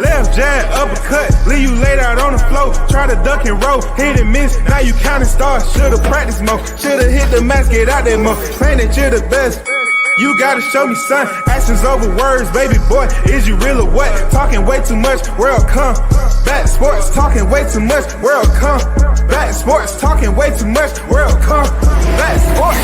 Left jab, uppercut, leave you laid out on the floor. Try to duck and roll, hit and miss, now you counting stars. Should've practiced more, should've hit the mask, get out there more. Claim that you're the best, you gotta show me son. Actions over words, baby boy, is you real or what? Talking way too much, world come back sports. Talking way too much, world come back sports. Talking way too much, world come back sports.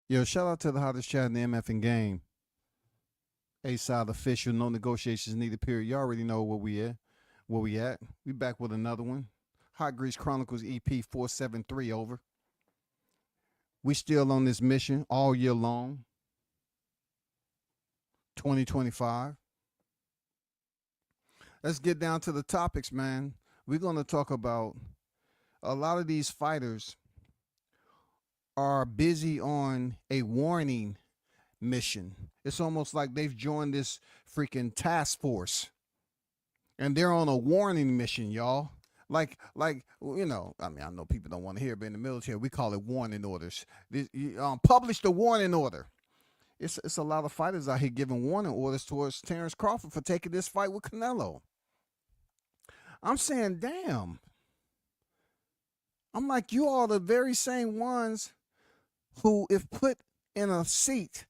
Yo, shout out to the hottest chat in the MF game. A-side official, no negotiations needed, period. You already know where we at. We back with another one. Hot Grease Chronicles EP 473 over. We still on this mission all year long. 2025. Let's get down to the topics, man. We're going to talk about a lot of these fighters are busy on a warning mission. It's almost like they've joined this freaking task force and they're on a warning mission, y'all. Like, you know, I mean, I know people don't want to hear it, but in the military, we call it warning orders. Publish the warning order. It's a lot of fighters out here giving warning orders towards Terrence Crawford for taking this fight with Canelo. I'm saying, damn. I'm like, you are the very same ones who, if put in a seat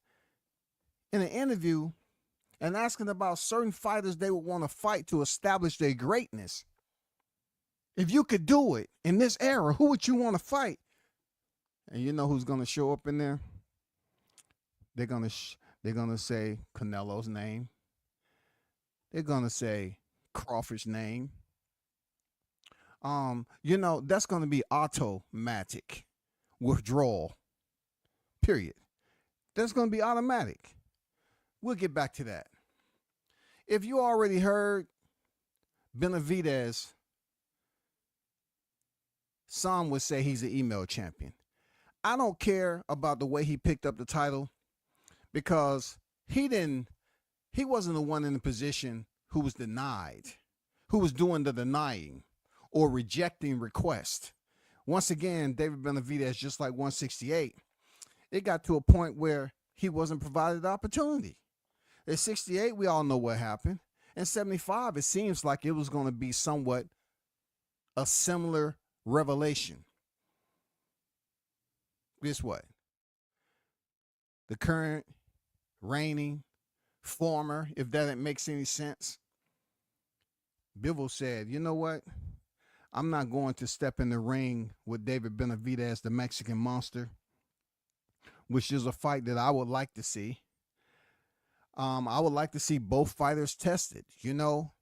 in an interview and asking about certain fighters they would want to fight to establish their greatness, if you could do it in this era, who would you want to fight? And you know who's going to show up in there? They're going to say Canelo's name. They're going to say Crawford's name. You know, that's going to be automatic withdrawal. Period. That's going to be automatic. We'll get back to that. If you already heard Benavidez, some would say he's an email champion. I don't care about the way he picked up the title because he wasn't the one in the position who was denied, who was doing the denying or rejecting requests. Once again, David Benavidez, just like 168, it got to a point where he wasn't provided the opportunity. At 68, we all know what happened. In 75, it seems like it was going to be somewhat a similar revelation. Guess what? The current, reigning, former, if that makes any sense, Bivol said, you know what? I'm not going to step in the ring with David Benavidez, the Mexican monster, which is a fight that I would like to see. I would like to see both fighters tested, you know.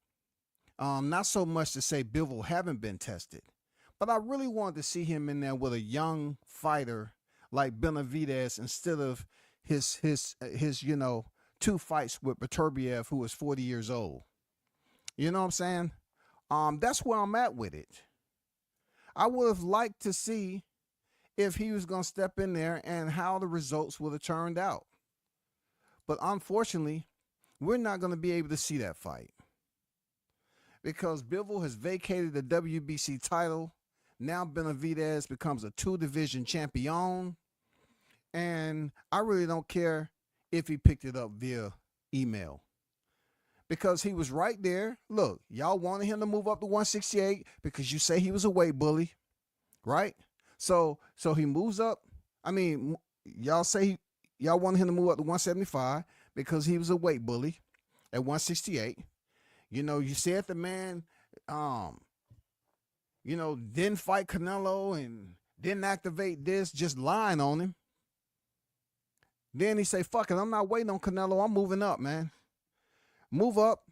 Not so much to say Bivol haven't been tested, but I really wanted to see him in there with a young fighter like Benavidez instead of his you know, 2 fights with Beterbiev, who is 40 years old. You know what I'm saying? That's where I'm at with it. I would have liked to see if he was going to step in there and how the results would have turned out. But unfortunately, we're not going to be able to see that fight because Bivol has vacated the WBC title. Now Benavidez becomes a 2-division champion. And I really don't care if he picked it up via email because he was right there. Look, y'all wanted him to move up to 168 because you say he was a weight bully, right? So he moves up. I mean, y'all say y'all wanted him to move up to 175 because he was a weight bully at 168. You know, you said the man, didn't fight Canelo and didn't activate this, just lying on him. Then he say, fuck it, I'm not waiting on Canelo. I'm moving up, man. Move up.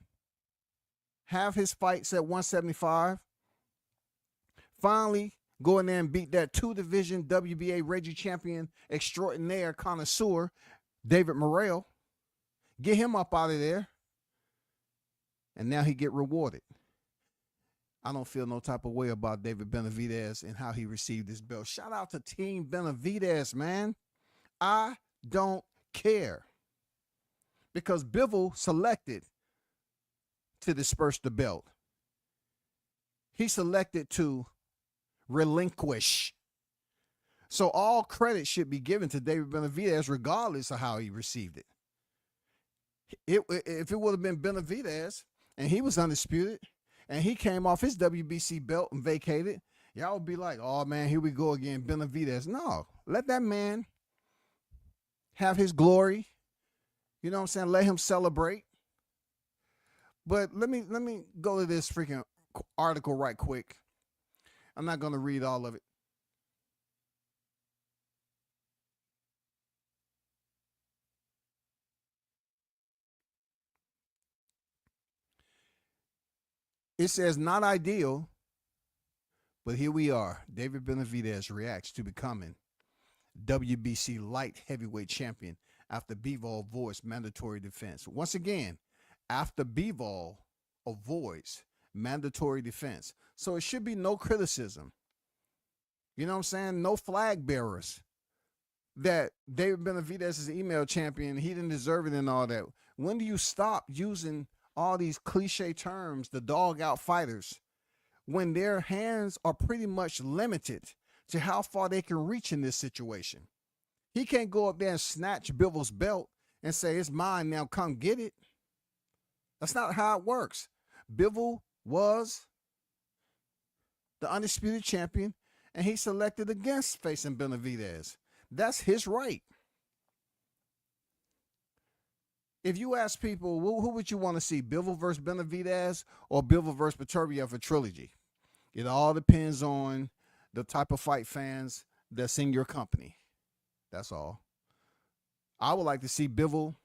Have his fights at 175. Finally, go in there and beat that 2-division WBA Reggie champion extraordinaire connoisseur, David Morrell. Get him up out of there. And now he get rewarded. I don't feel no type of way about David Benavidez and how he received this belt. Shout out to Team Benavidez, man. I don't care. Because Bivol selected to disperse the belt. He selected to relinquish. So all credit should be given to David Benavidez regardless of how he received it. If it would have been Benavidez and he was undisputed and he came off his WBC belt and vacated, y'all would be like, oh man, here we go again, Benavidez. No, let that man have his glory. You know what I'm saying? Let him celebrate. But let me go to this freaking article right quick. I'm not going to read all of it. It says not ideal, but here we are. David Benavidez reacts to becoming WBC light heavyweight champion after Bivol avoids mandatory defense. Once again, after Bivol avoids mandatory defense. So it should be no criticism. You know what I'm saying? No flag bearers that David Benavidez is an email champion. He didn't deserve it and all that. When do you stop using all these cliche terms, the dog out fighters, when their hands are pretty much limited to how far they can reach in this situation? He can't go up there and snatch Bivol's belt and say, it's mine now, come get it. That's not how it works. Bivol was the undisputed champion, and he selected against facing Benavidez. That's his right. If you ask people, who would you want to see, Bivol versus Benavidez or Bivol versus Beterbiev for trilogy? It all depends on the type of fight fans that's in your company. That's all. I would like to see Bivol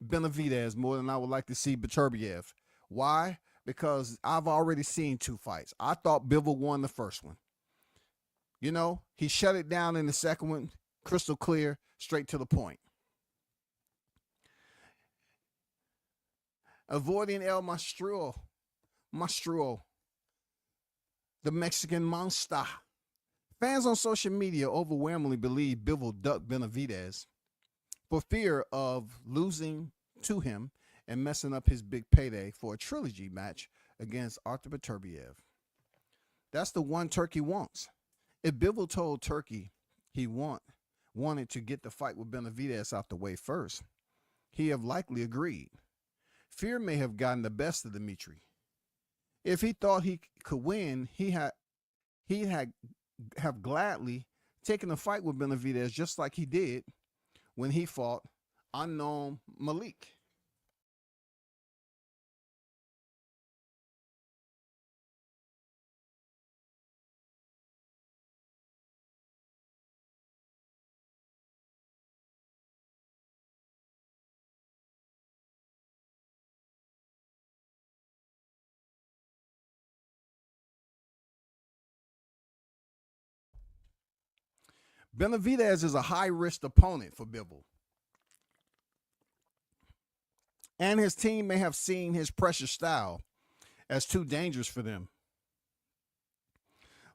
Benavidez more than I would like to see Beterbiev. Why? Because I've already seen 2 fights. I thought Bivol won the first one. You know, he shut it down in the second one, crystal clear, straight to the point. Avoiding El Monstruo, the Mexican monster. Fans on social media overwhelmingly believe Bivol ducked Benavidez for fear of losing to him and messing up his big payday for a trilogy match against Artur Beterbiev. That's the one Turkey wants. If Bivol told Turkey he wanted to get the fight with Benavidez out the way first, he have likely agreed. Fear may have gotten the best of Dimitri. If he thought he could win, he'd have gladly taken a fight with Benavidez just like he did when he fought unknown Malik. Benavidez is a high-risk opponent for Bivol. And his team may have seen his pressure style as too dangerous for them.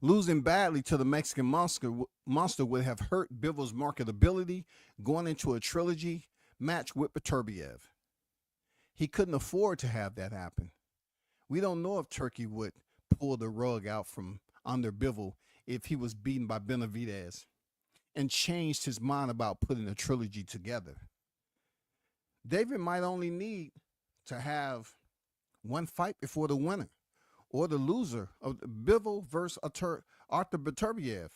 Losing badly to the Mexican monster would have hurt Bivol's marketability going into a trilogy match with Beterbiev. He couldn't afford to have that happen. We don't know if Turkey would pull the rug out from under Bivol if he was beaten by Benavidez. and changed his mind about putting a trilogy together. David might only need to have one fight before the winner or the loser of Bivol versus Arthur Beterbiev.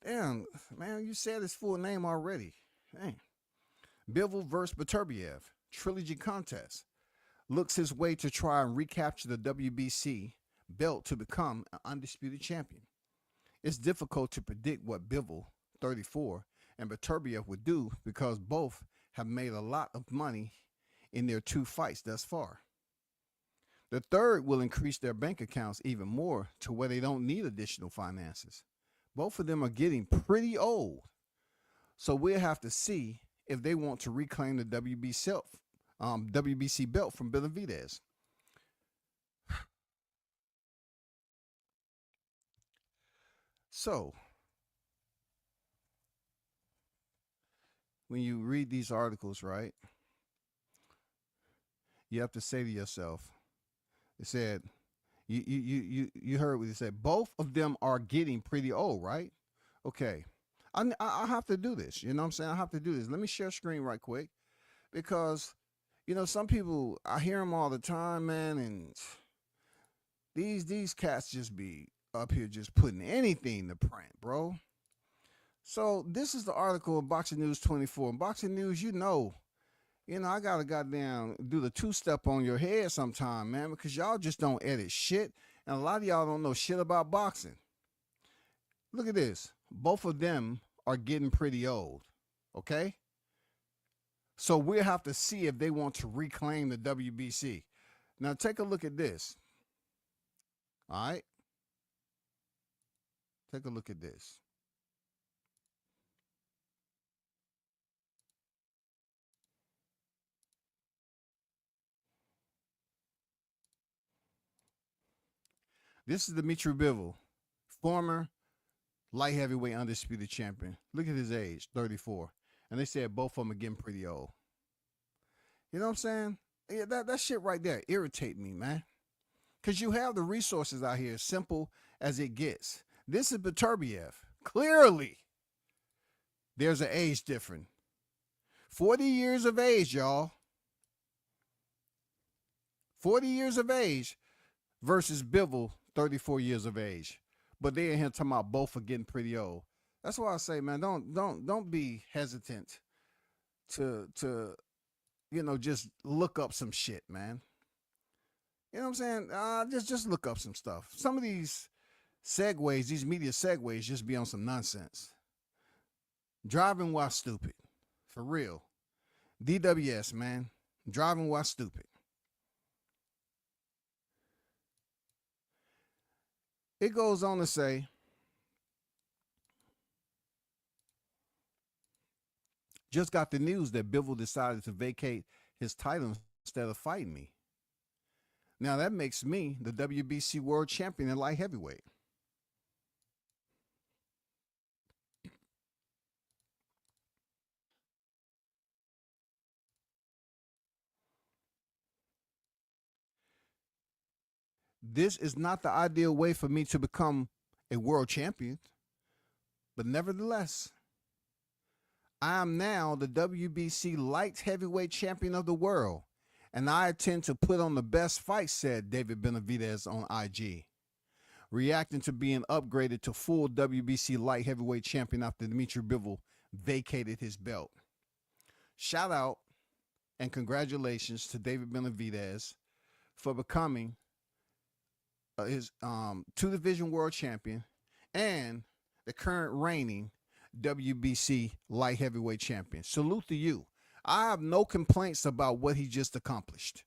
Damn, man, you said his full name already. Dang. Bivol versus Beterbiev, trilogy contest. Looks his way to try and recapture the WBC belt to become an undisputed champion. It's difficult to predict what Bivol, 34, and Beterbiev would do because both have made a lot of money in their 2 fights thus far. The third will increase their bank accounts even more to where they don't need additional finances. Both of them are getting pretty old. So we'll have to see if they want to reclaim the WBC belt from Benavidez. So, when you read these articles, right, you have to say to yourself, it said, you heard what it said. Both of them are getting pretty old, right? Okay. I have to do this. You know what I'm saying? I have to do this. Let me share screen right quick because, some people, I hear them all the time, man, and these cats just be up here just putting anything to print, bro. So this is the article of Boxing News 24. Boxing News, I gotta goddamn do the 2-step on your head sometime, man, because y'all just don't edit shit. And a lot of y'all don't know shit about boxing. Look at this. Both of them are getting pretty old. Okay? So we'll have to see if they want to reclaim the WBC. Now take a look at this. All right? Take a look at this. This is Dimitri Bivol, former light heavyweight undisputed champion. Look at his age, 34. And they said both of them are getting pretty old. You know what I'm saying? Yeah, that shit right there irritate me, man. Because you have the resources out here, simple as it gets. This is Beterbiev. Clearly, there's an age difference. 40 years of age, y'all. 40 years of age versus Bivol, 34 years of age. But they in here talking about both are getting pretty old. That's why I say, man, don't be hesitant to just look up some shit, man. You know what I'm saying? Just look up some stuff. Some of these segues, these media segues, just be on some nonsense. Driving while stupid. For real. DWS, man. Driving while stupid. It goes on to say, just got the news that Bivol decided to vacate his title instead of fighting me. Now that makes me the WBC world champion in light heavyweight. This is not the ideal way for me to become a world champion, but nevertheless, I am now the WBC light heavyweight champion of the world, and I intend to put on the best fight, said David Benavidez on IG, reacting to being upgraded to full WBC light heavyweight champion after Dimitri Bivol vacated his belt. Shout out and congratulations to David Benavidez for becoming his 2-division world champion and the current reigning WBC light heavyweight champion. Salute to you. I have no complaints about what he just accomplished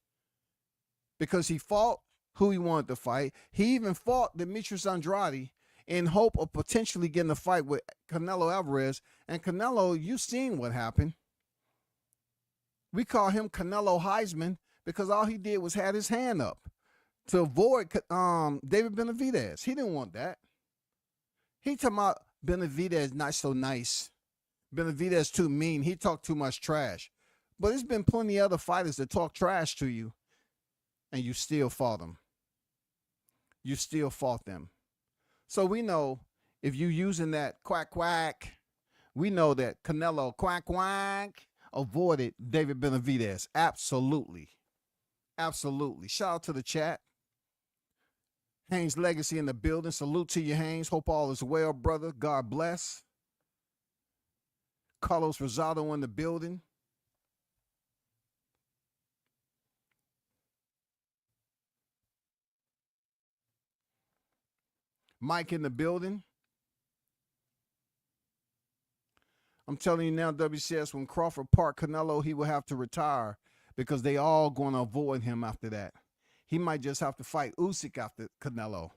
because he fought who he wanted to fight. He even fought Demetrius Andrade in hope of potentially getting a fight with Canelo Alvarez. And Canelo, you've seen what happened. We call him Canelo Heisman because all he did was had his hand up to avoid David Benavidez. He didn't want that. He talking about Benavidez not so nice. Benavidez too mean. He talked too much trash. But there's been plenty of other fighters that talk trash to you, and you still fought them. You still fought them. So we know if you using that quack, We know that Canelo quack avoided David Benavidez. Absolutely. Absolutely. Shout out to the chat. Haynes Legacy in the building. Salute to you, Haynes. Hope all is well, brother. God bless. Carlos Rosado in the building. Mike in the building. I'm telling you now, WCS, when Crawford part Canelo, he will have to retire because they all going to avoid him after that. He might just have to fight Usyk after Canelo.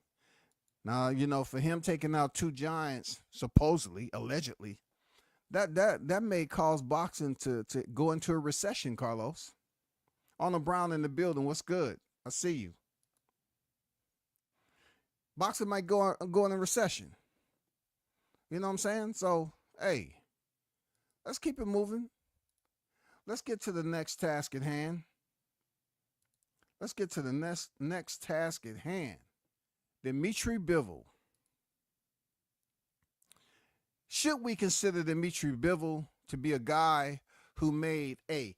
Now, you know, for him taking out two giants, supposedly, allegedly, that may cause boxing to go into a recession, Carlos. Arnold Brown in the building. What's good? I see you. Boxing might go in a recession. You know what I'm saying? So, hey, let's keep it moving. Let's get to the next task at hand. Let's get to the next task at hand. Dimitri Bivol. Should we consider Dimitri Bivol to be a guy who made a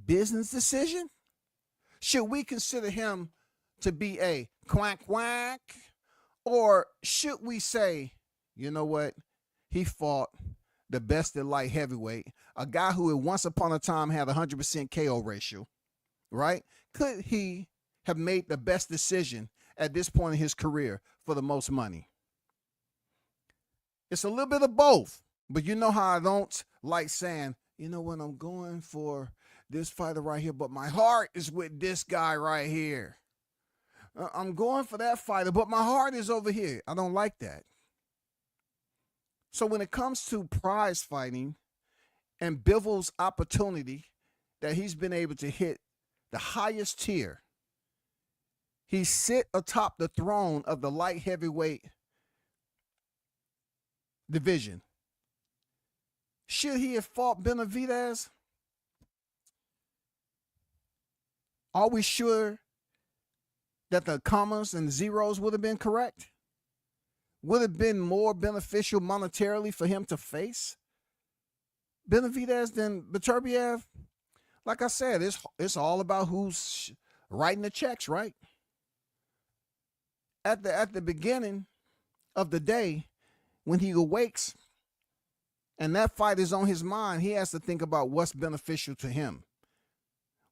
business decision? Should we consider him to be a quack? Or should we say, you know what? He fought the best at light heavyweight, a guy who once upon a time had 100% KO ratio, right? Could he have made the best decision at this point in his career for the most money? It's a little bit of both, but you know how I don't like saying, you know what, I'm going for this fighter right here, but my heart is with this guy right here. I'm going for that fighter, but my heart is over here. I don't like that. So when it comes to prize fighting and Bivol's opportunity that he's been able to hit the highest tier, he sit atop the throne of the light heavyweight division. Should he have fought Benavidez? Are we sure that the commas and zeros would have been correct? Would it have been more beneficial monetarily for him to face Benavidez than Beterbiev? Like I said, it's all about who's writing the checks, right? At the beginning of the day, when he awakes and that fight is on his mind, he has to think about what's beneficial to him.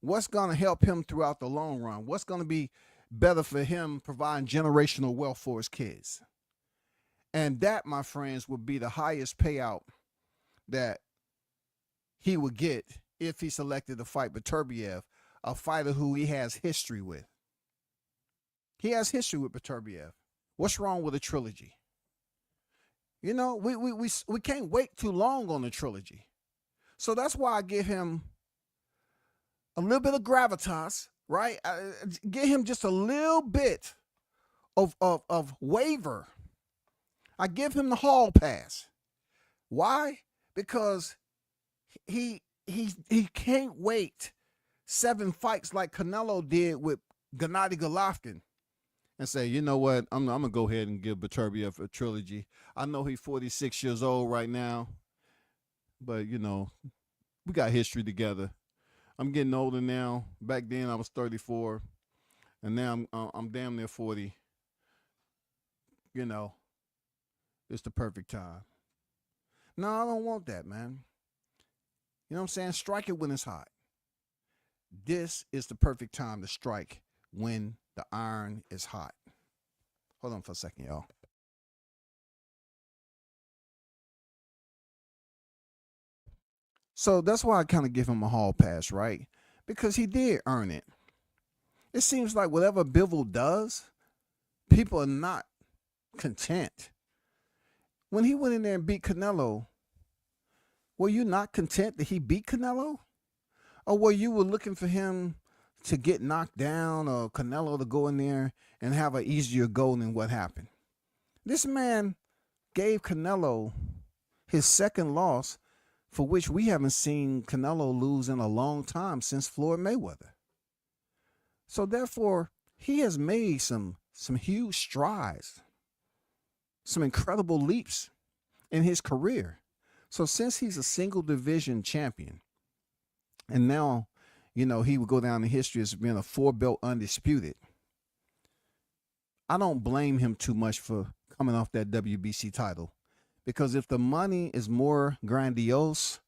What's going to help him throughout the long run? What's going to be better for him providing generational wealth for his kids? And that, my friends, would be the highest payout that he would get if he selected to fight Beterbiev, a fighter who he has history with. He has history with Beterbiev. What's wrong with a trilogy? You know, we can't wait too long on the trilogy. So that's why I give him a little bit of gravitas, right? Give him just a little bit of waiver. I give him the hall pass. Why? Because he can't wait 7 fights like Canelo did with Gennady Golovkin and say, you know what, I'm going to go ahead and give Beterbiev a trilogy. I know he's 46 years old right now, but, you know, we got history together. I'm getting older now. Back then I was 34, and now I'm damn near 40. You know, it's the perfect time. No, I don't want that, man. You know what I'm saying? Strike it when it's hot. This is the perfect time to strike when the iron is hot. Hold on for a second, y'all. So that's why I kind of give him a hall pass, right? Because he did earn it. It seems like whatever Bivol does, people are not content. When he went in there and beat Canelo, were you not content that he beat Canelo? Or were you looking for him to get knocked down or Canelo to go in there and have an easier go than what happened? This man gave Canelo his second loss, for which we haven't seen Canelo lose in a long time since Floyd Mayweather. So therefore, he has made some huge strides, some incredible leaps in his career. So since he's a single division champion, and now, he would go down in history as being a 4-belt undisputed, I don't blame him too much for coming off that WBC title. Because if the money is more grandiose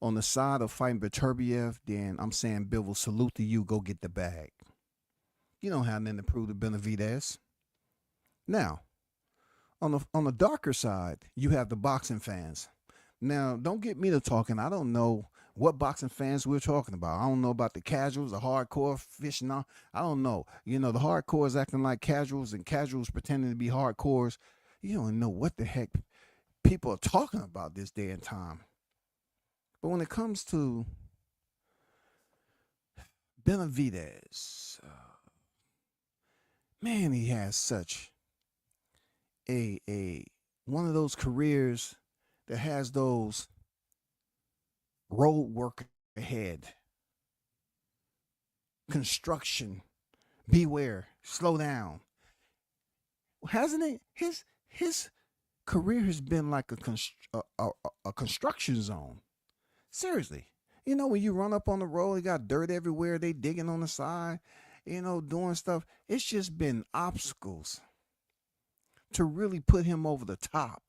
on the side of fighting Beterbiev, then I'm saying, Bivol, salute to you. Go get the bag. You don't have nothing to prove to Benavidez. Now, on the darker side, you have the boxing fans. Now, don't get me to talking. I don't know what boxing fans we're talking about. I don't know about the casuals, the hardcore fishing on. I don't know. The hardcores acting like casuals and casuals pretending to be hardcores. You don't know what the heck people are talking about this day and time. But when it comes to Benavidez, man, he has such a one of those careers that has those road work ahead. Construction. Beware. Slow down. Hasn't it? His career has been like a construction zone. Seriously. When you run up on the road, you got dirt everywhere. They digging on the side, doing stuff. It's just been obstacles to really put him over the top.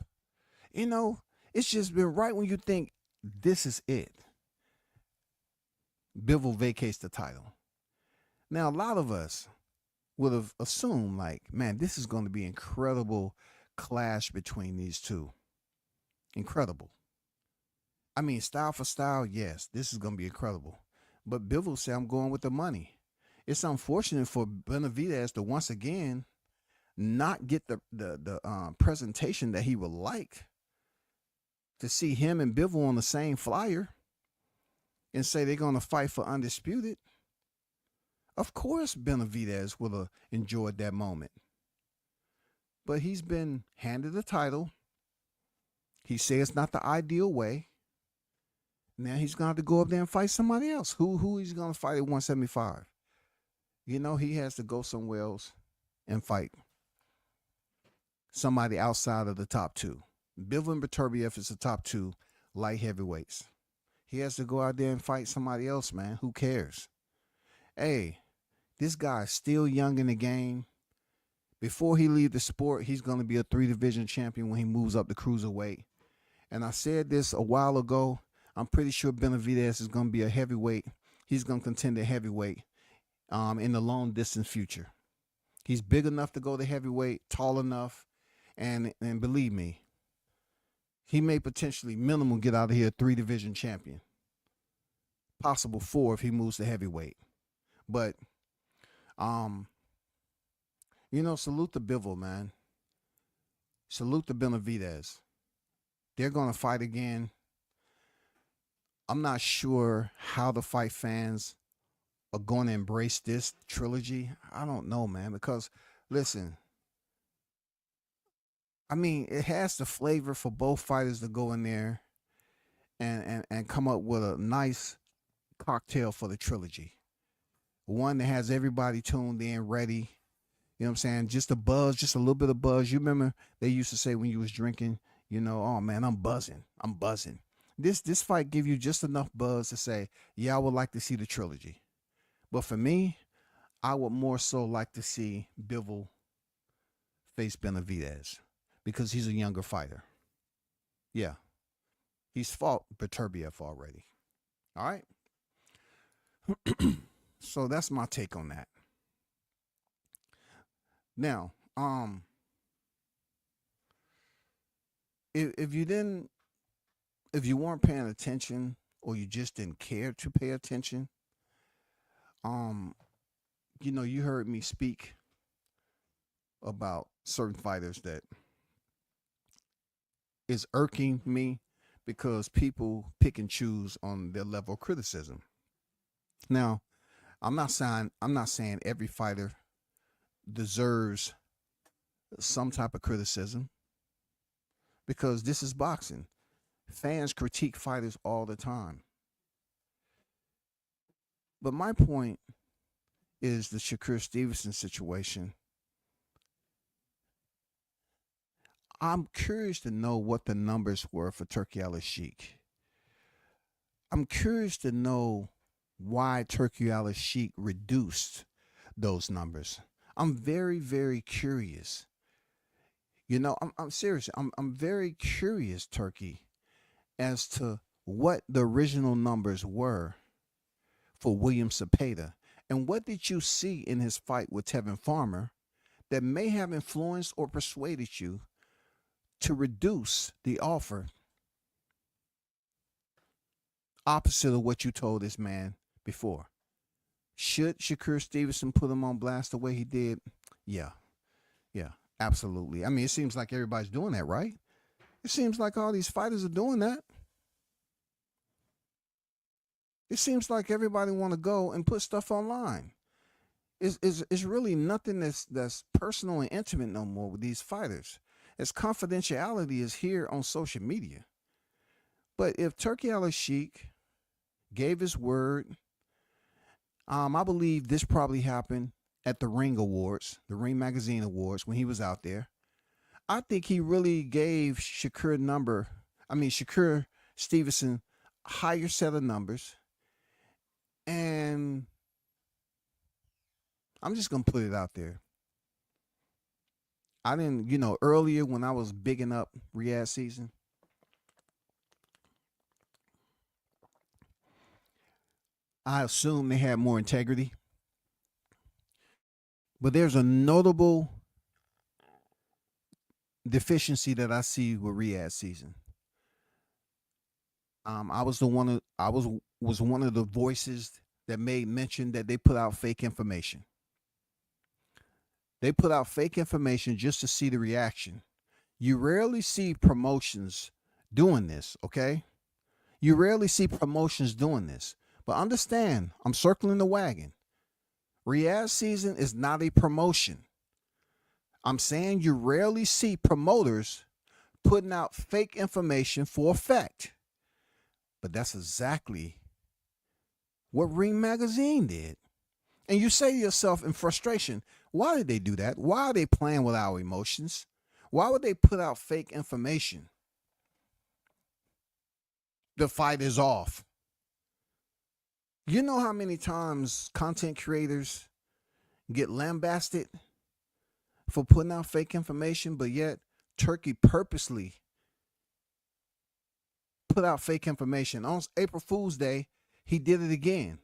It's just been right when you think this is it. Bivol vacates the title. Now, a lot of us would have assumed, like, man, this is going to be incredible clash between these two. Incredible. I mean, style for style, yes, this is going to be incredible. But Bivol said, I'm going with the money. It's unfortunate for Benavidez to once again not get the presentation that he would like. To see him and Bivol on the same flyer and say they're going to fight for undisputed. Of course, Benavidez would have enjoyed that moment. But he's been handed the title. He says it's not the ideal way. Now he's going to have to go up there and fight somebody else. Who he's going to fight at 175? He has to go somewhere else and fight somebody outside of the top two. Bivol and Beterbiev is the top two light heavyweights. He has to go out there and fight somebody else, man. Who cares? Hey, this guy's still young in the game. Before he leaves the sport, he's going to be a 3-division champion when he moves up to cruiserweight. And I said this a while ago. I'm pretty sure Benavidez is going to be a heavyweight. He's going to contend at heavyweight in the long distance future. He's big enough to go to heavyweight, tall enough, and believe me, he may potentially minimum get out of here 3-division champion. Possible 4 if he moves to heavyweight. But, salute to Bivol, man. Salute to Benavidez. They're going to fight again. I'm not sure how the fight fans are going to embrace this trilogy. I don't know, man, because, listen, I mean, it has the flavor for both fighters to go in there and come up with a nice cocktail for the trilogy. One that has everybody tuned in, ready. You know what I'm saying? Just a buzz, just a little bit of buzz. You remember they used to say when you was drinking, oh, man, I'm buzzing. I'm buzzing. This fight give you just enough buzz to say, yeah, I would like to see the trilogy. But for me, I would more so like to see Bivol face Benavidez. Because he's a younger fighter. Yeah. He's fought Beterbiev already. All right? So that's my take on that. Now, if you weren't paying attention or you just didn't care to pay attention, you heard me speak about certain fighters that is irking me because people pick and choose on their level of criticism. Now, I'm not saying every fighter deserves some type of criticism because this is boxing. Fans critique fighters all the time. But my point is the Shakur Stevenson situation. I'm curious to know what the numbers were for Turkey Al-Sheikh. I'm curious to know why Turkey Al-Sheikh reduced those numbers. I'm very, very curious. I'm serious. I'm very curious, Turkey, as to what the original numbers were for William Cepeda. And what did you see in his fight with Tevin Farmer that may have influenced or persuaded you to reduce the offer opposite of what you told this man before? Should Shakur Stevenson put him on blast the way he did? Yeah, absolutely. I mean, it seems like everybody's doing that, right? It seems like all these fighters are doing that. It seems like everybody want to go and put stuff online. It's really nothing that's personal and intimate no more with these fighters. As confidentiality is here on social media. But if Turkey Al-Sheikh gave his word, I believe this probably happened at the Ring Awards, the Ring Magazine Awards, when he was out there. I think he really gave Shakur Stevenson a higher set of numbers. And I'm just going to put it out there. I didn't, earlier when I was bigging up Riyadh season, I assumed they had more integrity. But there's a notable deficiency that I see with Riyadh season. I was one of the voices that made mention that they put out fake information. They put out fake information just to see the reaction. You rarely see promotions doing this, okay? You rarely see promotions doing this. But understand, I'm circling the wagon. Riyadh season is not a promotion. I'm saying you rarely see promoters putting out fake information for effect. But that's exactly what Ring Magazine did. And you say to yourself in frustration, why did they do that? Why are they playing with our emotions? Why would they put out fake information? The fight is off. You know how many times content creators get lambasted for putting out fake information, but yet Turkey purposely put out fake information. On April Fool's Day, he did it again.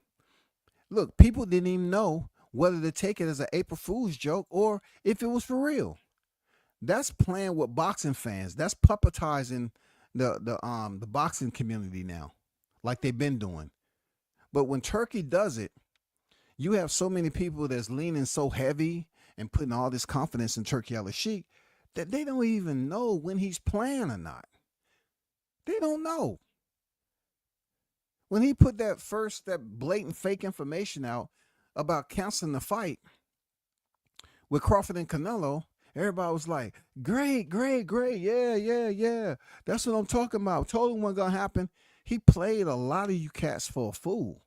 Look, people didn't even know whether to take it as an April Fool's joke or if it was for real. That's playing with boxing fans. That's puppetizing the boxing community now, like they've been doing. But when Turkey does it, you have so many people that's leaning so heavy and putting all this confidence in Turkey Al-Sheikh that they don't even know when he's playing or not. They don't know. When he put that blatant fake information out about canceling the fight with Crawford and Canelo, everybody was like, great, yeah. That's what I'm talking about. Told him what's going to happen. He played a lot of you cats for a fool.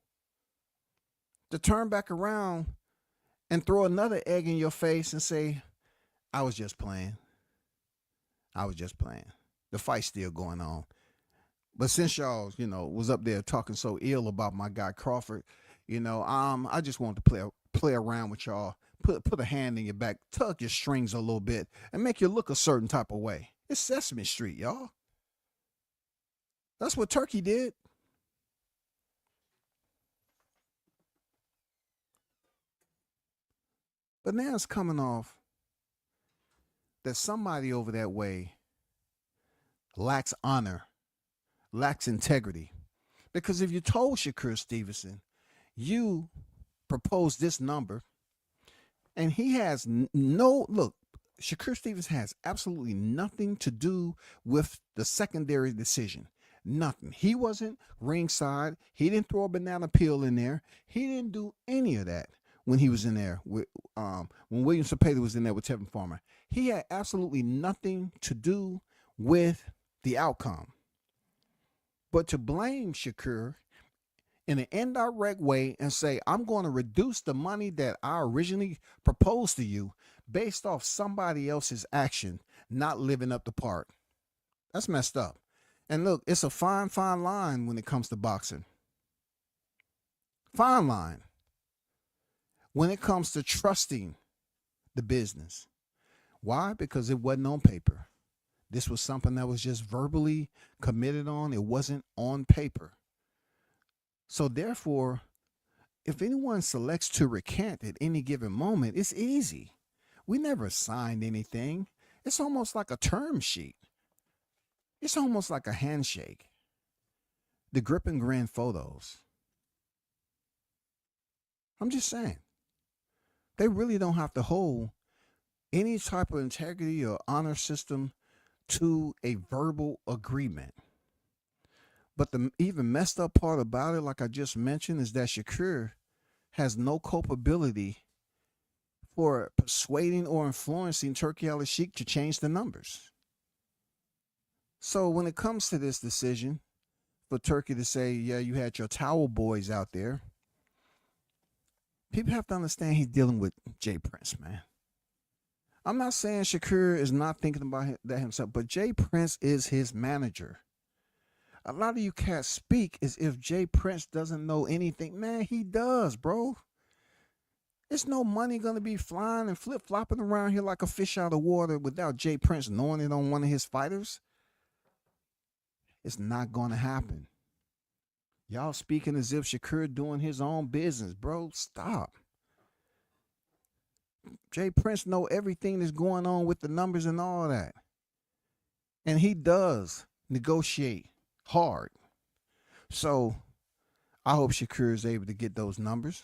To turn back around and throw another egg in your face and say, I was just playing. The fight's still going on. But since y'all, was up there talking so ill about my guy Crawford, I just wanted to play around with y'all, put a hand in your back, tug your strings a little bit, and make you look a certain type of way. It's Sesame Street, y'all. That's what Turkey did. But now it's coming off that somebody over that way lacks honor, lacks integrity. Because if you told Shakur Stevenson, you proposed this number, and he has Shakur Stevenson has absolutely nothing to do with the secondary decision. Nothing. He wasn't ringside. He didn't throw a banana peel in there. He didn't do any of that when he was in there with when William Cepeda was in there with Tevin Farmer. He had absolutely nothing to do with the outcome. But to blame Shakur in an indirect way and say, I'm going to reduce the money that I originally proposed to you based off somebody else's action not living up the part. That's messed up. And look, it's a fine, fine line when it comes to boxing. Fine line. When it comes to trusting the business. Why? Because it wasn't on paper. This was something that was just verbally committed on. It wasn't on paper. So therefore, if anyone selects to recant at any given moment, it's easy. We never signed anything. It's almost like a term sheet. It's almost like a handshake. The grip and grin photos. I'm just saying. They really don't have to hold any type of integrity or honor system to a verbal agreement. But the even messed up part about it, like I just mentioned, is that Shakur has no culpability for persuading or influencing Turki Al-Sheikh to change the numbers. So when it comes to this decision for Turki to say, yeah, you had your towel boys out there, people have to understand he's dealing with Jay Prince, man. I'm not saying Shakur is not thinking about that himself, but Jay Prince is his manager. A lot of you cats speak as if Jay Prince doesn't know anything. Man, he does, bro. There's no money going to be flying and flip-flopping around here like a fish out of water without Jay Prince knowing it on one of his fighters. It's not going to happen. Y'all speaking as if Shakur doing his own business, bro. Stop. Jay Prince know everything that's going on with the numbers and all that. And he does negotiate hard. So I hope Shakur is able to get those numbers.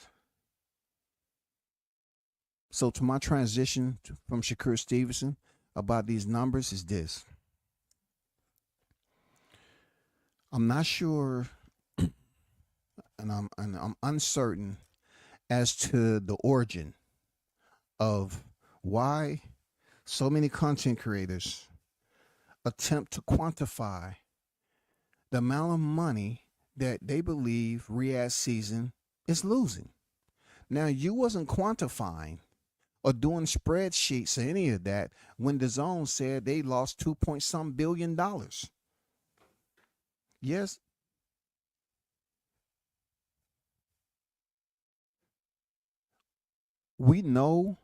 So to my transition from Shakur Stevenson about these numbers is this. I'm not sure and I'm uncertain as to the origin of why so many content creators attempt to quantify the amount of money that they believe Riyadh season is losing. Now, you wasn't quantifying or doing spreadsheets or any of that when DAZN said they lost $2.some billion. Yes. We know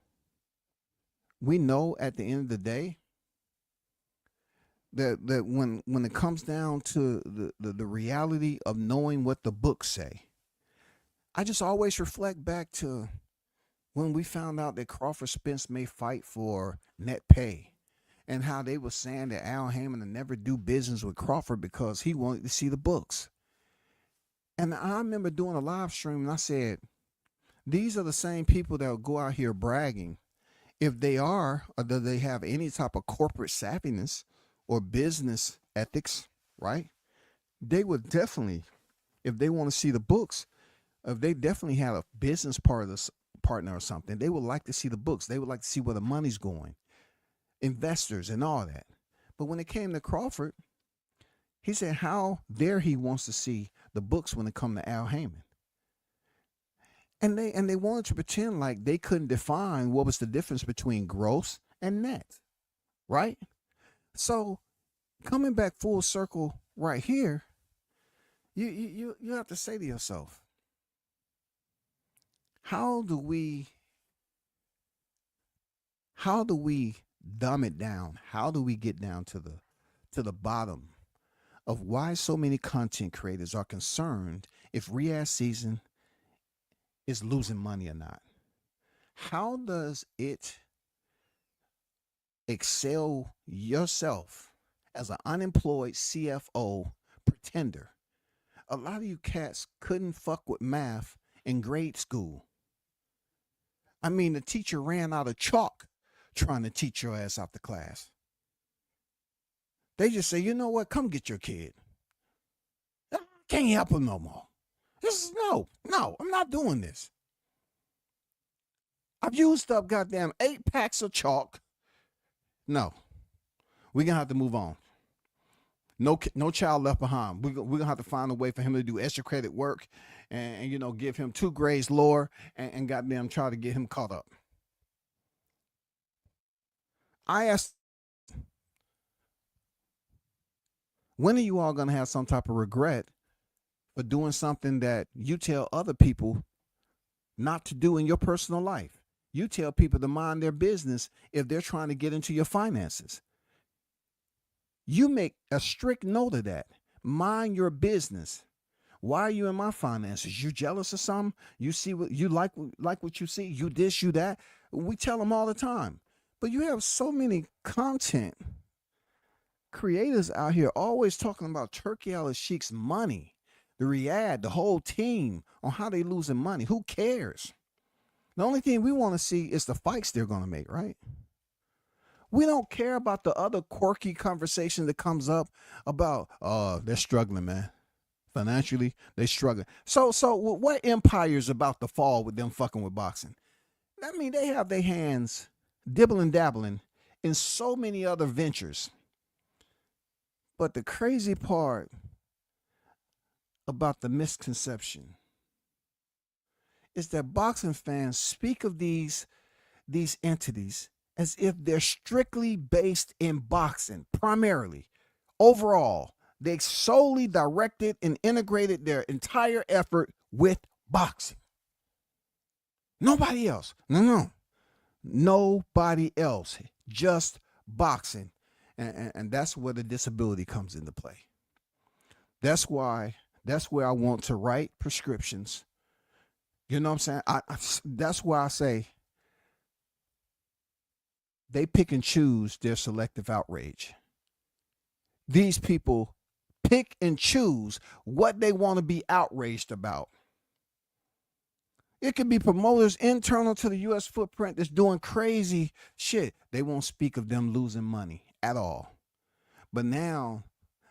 at the end of the day that when it comes down to the reality of knowing what the books say, I just always reflect back to when we found out that Crawford Spence may fight for net pay and how they were saying that Al Haymon would never do business with Crawford because he wanted to see the books. And I remember doing a live stream and I said, these are the same people that will go out here bragging. If they are, or do they have any type of corporate savviness or business ethics, right? They would definitely, if they want to see the books, if they definitely had a business partner or something, they would like to see the books. They would like to see where the money's going, investors and all that. But when it came to Crawford, he said how dare he wants to see the books when it come to Al Haymon. And they wanted to pretend like they couldn't define what was the difference between gross and net, right? So coming back full circle right here, you have to say to yourself, how do we dumb it down? How do we get down to the bottom of why so many content creators are concerned if Riyadh season is losing money or not? How does it excel yourself as an unemployed CFO pretender? A lot of you cats couldn't fuck with math in grade school. I mean, the teacher ran out of chalk trying to teach your ass out the class. They just say, you know what? Come get your kid. I can't help him no more. No, I'm not doing this. I've used up goddamn 8 packs of chalk. No, we're going to have to move on. No child left behind. We're going to have to find a way for him to do extra credit work and give him 2 grades lower and goddamn try to get him caught up. I asked When are you all going to have some type of regret for doing something that you tell other people not to do in your personal life? You tell people to mind their business if they're trying to get into your finances. You make a strict note of that. Mind your business. Why are you in my finances? You jealous of something? You see what you like what you see? You this, you that. We tell them all the time. But you have so many content creators out here always talking about Turkey Al-Sheikh's money, the Riyadh, the whole team on how they losing money. Who cares? The only thing we want to see is the fights they're going to make, right? We don't care about the other quirky conversation that comes up about, they're struggling, man. Financially, they're struggling. So what empire's about to fall with them fucking with boxing? I mean, they have their hands dibbling dabbling in so many other ventures. But the crazy part about the misconception is that boxing fans speak of these entities as if they're strictly based in boxing, primarily. Overall, they solely directed and integrated their entire effort with boxing. Nobody else. No. Nobody else. Just boxing. And that's where the disability comes into play. That's where I want to write prescriptions. You know what I'm saying? That's why I say they pick and choose their selective outrage. These people pick and choose what they want to be outraged about. It could be promoters internal to the U.S. footprint that's doing crazy shit. They won't speak of them losing money at all. But now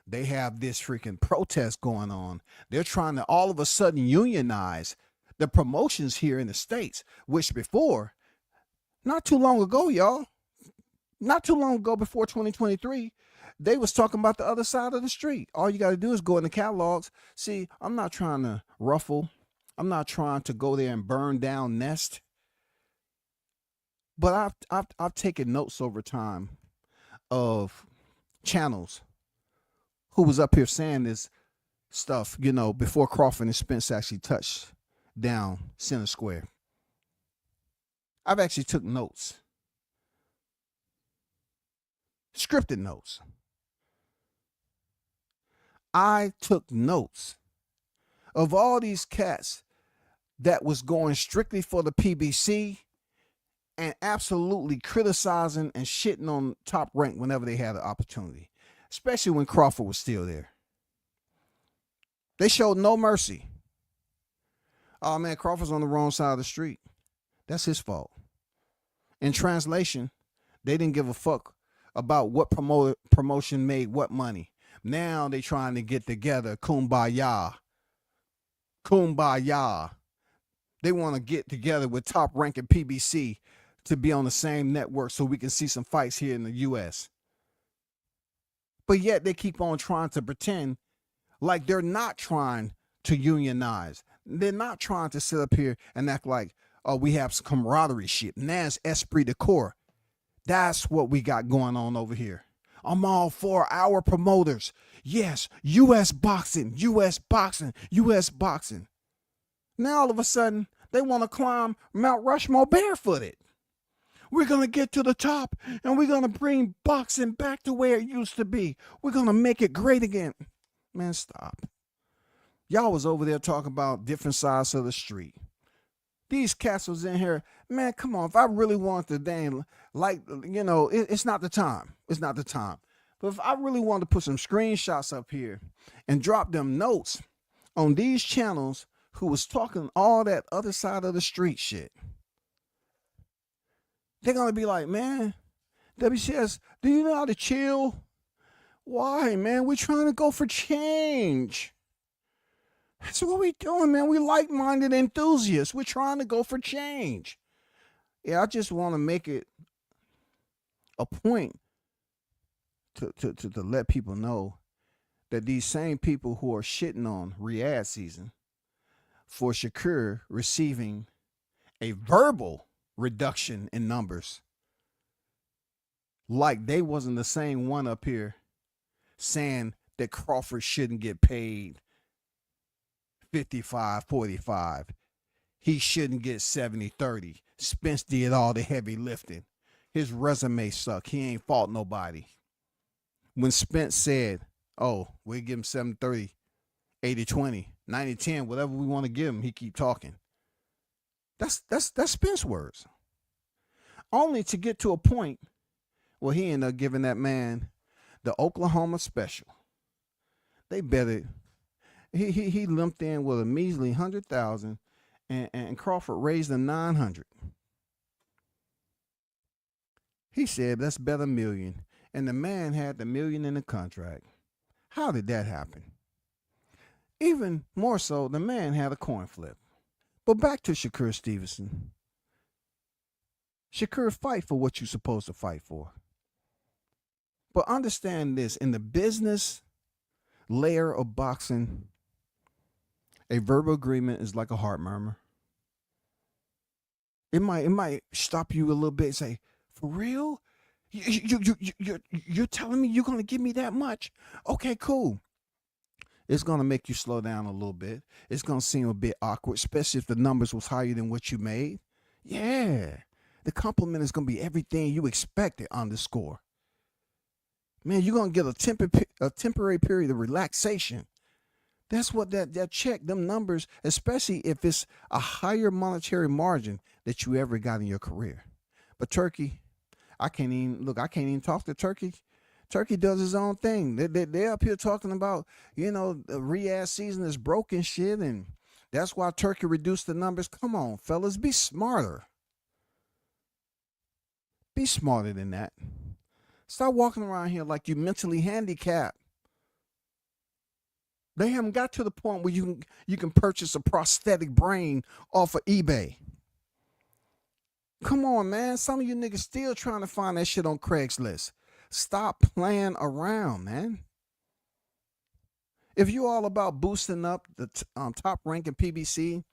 they have this freaking protest going on. They're trying to all of a sudden unionize the promotions here in the States, which before, not too long ago, y'all, not too long ago before 2023, they was talking about the other side of the street. All you got to do is go in the catalogs. See, I'm not trying to ruffle. I'm not trying to go there and burn down nest. But I've taken notes over time of channels who was up here saying this stuff, you know, before Crawford and Spence actually touched down center square. I've actually took notes. Scripted notes. I took notes of all these cats that was going strictly for the PBC and absolutely criticizing and shitting on Top Rank whenever they had an opportunity, especially when Crawford was still there. They showed no mercy. Oh man, Crawford's on the wrong side of the street. That's his fault. In translation, they didn't give a fuck about what promotion made what money. Now they trying to get together, kumbaya. They want to get together with Top Rank and PBC to be on the same network so we can see some fights here in the U.S. But yet they keep on trying to pretend like they're not trying to unionize. They're not trying to sit up here and act like, oh, we have some camaraderie shit. And that's esprit de corps. That's what we got going on over here. I'm all for our promoters. Yes, U.S. boxing, U.S. boxing, U.S. boxing. Now all of a sudden, they want to climb Mount Rushmore barefooted. We're going to get to the top, and we're going to bring boxing back to where it used to be. We're going to make it great again. Man, stop. Y'all was over there talking about different sides of the street. These cats was in here. Man, come on. If I really want to dang, like, you know, it's not the time. It's not the time. But if I really wanted to put some screenshots up here and drop them notes on these channels who was talking all that other side of the street shit, they're going to be like, man, WCS, do you know how to chill? Why, man? We're trying to go for change. That's what we're doing, man. We like-minded enthusiasts. We're trying to go for change. Yeah, I just want to make it a point to let people know that these same people who are shitting on Riyadh season for Shakur receiving a verbal reduction in numbers, like they wasn't the same one up here saying that Crawford shouldn't get paid 55-45. He shouldn't get 70-30. Spence did all the heavy lifting. His resume sucked. He ain't fought nobody. When Spence said, oh, we'll give him 70-30, 80-20, 90-10, whatever we want to give him, he keep talking. That's Spence words. Only to get to a point where he ended up giving that man the Oklahoma special. They bet it. He limped in with a measly 100,000, and Crawford raised him 900. He said, let's bet $1 million. And the man had the $1 million in the contract. How did that happen? Even more so, the man had a coin flip. But back to Shakur Stevenson. Shakur, fight for what you're supposed to fight for. But understand this, in the business layer of boxing, a verbal agreement is like a heart murmur. It might stop you a little bit and say, for real? You're telling me you're going to give me that much? Okay, cool. It's going to make you slow down a little bit. It's going to seem a bit awkward, especially if the numbers was higher than what you made. Yeah. The compliment is going to be everything you expected on the score. Man, you're going to get a temporary period of relaxation. That's what that check, them numbers, especially if it's a higher monetary margin that you ever got in your career. But Turkey, I can't even talk to Turkey. Turkey does his own thing. They're up here talking about, the Riyadh season is broken shit, and that's why Turkey reduced the numbers. Come on, fellas, be smarter. Be smarter than that. Stop walking around here like you mentally handicapped. They haven't got to the point where you can purchase a prosthetic brain off of eBay. Come on, man. Some of you niggas still trying to find that shit on Craigslist. Stop playing around, man. If you're all about boosting up the top rank in PBC,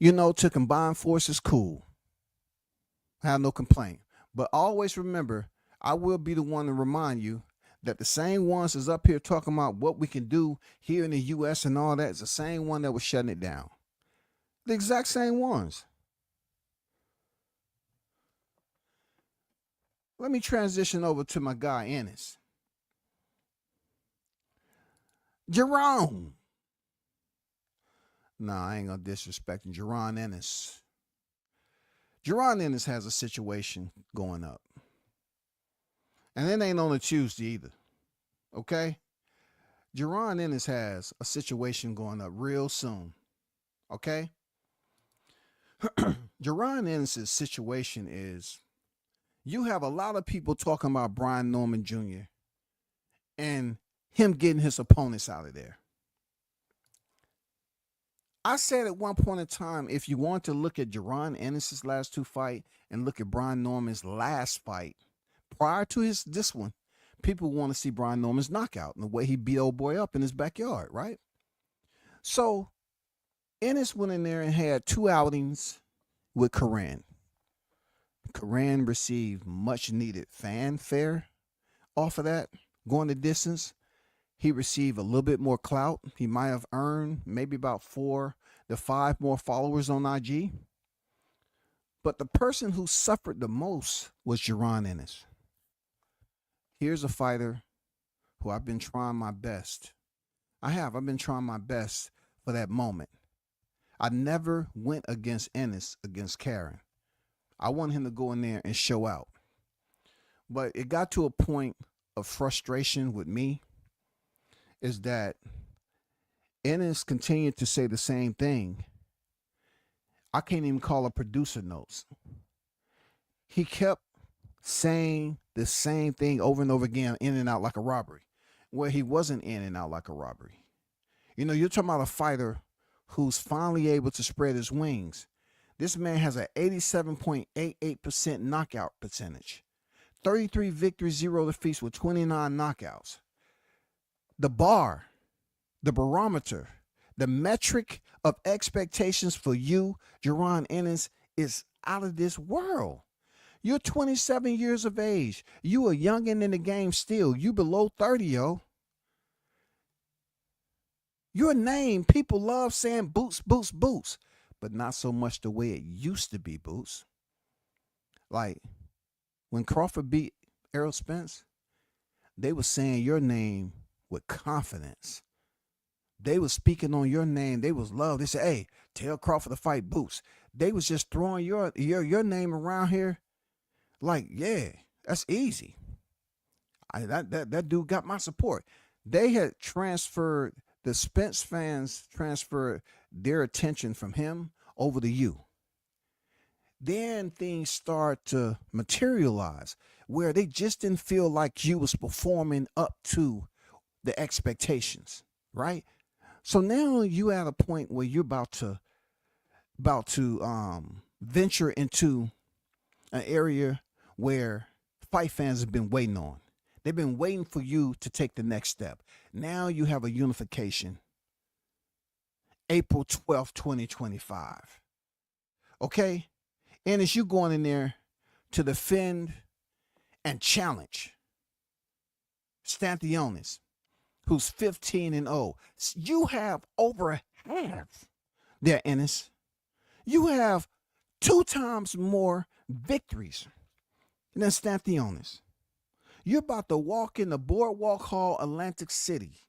to combine forces, cool. I have no complaint. But always remember, I will be the one to remind you that the same ones is up here talking about what we can do here in the U.S. and all that is the same one that was shutting it down. The exact same ones. Let me transition over to my guy, Ennis. Jerome. Nah, I ain't gonna disrespect him. Jerome Ennis. Jerome Ennis has a situation going up. And it ain't on a Tuesday either. Okay? Jerome Ennis has a situation going up real soon. Okay? Jerome Ennis' situation is, you have a lot of people talking about Brian Norman Jr. and him getting his opponents out of there. I said at one point in time, if you want to look at Jerome Ennis' last two fights and look at Brian Norman's last fight, prior to this one, people want to see Brian Norman's knockout and the way he beat old boy up in his backyard, right? So Ennis went in there and had two outings with Karan. Karan received much needed fanfare off of that, going the distance. He received a little bit more clout. He might have earned maybe about 4 to 5 more followers on IG. But the person who suffered the most was Jerome Ennis. Here's a fighter who I've been trying my best. I've been trying my best for that moment. I never went against Ennis against Karen. I want him to go in there and show out. But it got to a point of frustration with me, is that Ennis continued to say the same thing. I can't even call a producer notes. He kept saying the same thing over and over again, in and out like a robbery, where he wasn't in and out like a robbery. You're talking about a fighter who's finally able to spread his wings. This man has an 87.88% knockout percentage, 33 victories, 0 defeats with 29 knockouts. The bar, the barometer, the metric of expectations for you, Jerome Ennis, is out of this world. You're 27 years of age. You a youngin' in the game still. You below 30, yo. Your name, people love saying Boots, Boots, Boots, but not so much the way it used to be, Boots. Like when Crawford beat Errol Spence, they were saying your name with confidence. They was speaking on your name. They was love. They said, "Hey, tell Crawford to fight Boots." They was just throwing your name around here like, yeah, that's easy. That dude got my support. They had transferred, the Spence fans transferred their attention from him over to you. Then things start to materialize where they just didn't feel like you was performing up to the expectations, right? So now you at a point where you're about to venture into an area where fight fans have been waiting on. They've been waiting for you to take the next step. Now you have a unification. April 12th, 2025. Okay? And as you going in there to defend and challenge Stanthionis, who's 15-0. You have over half there, Ennis. You have 2 times more victories than Stanthionis. You're about to walk in the Boardwalk Hall, Atlantic City,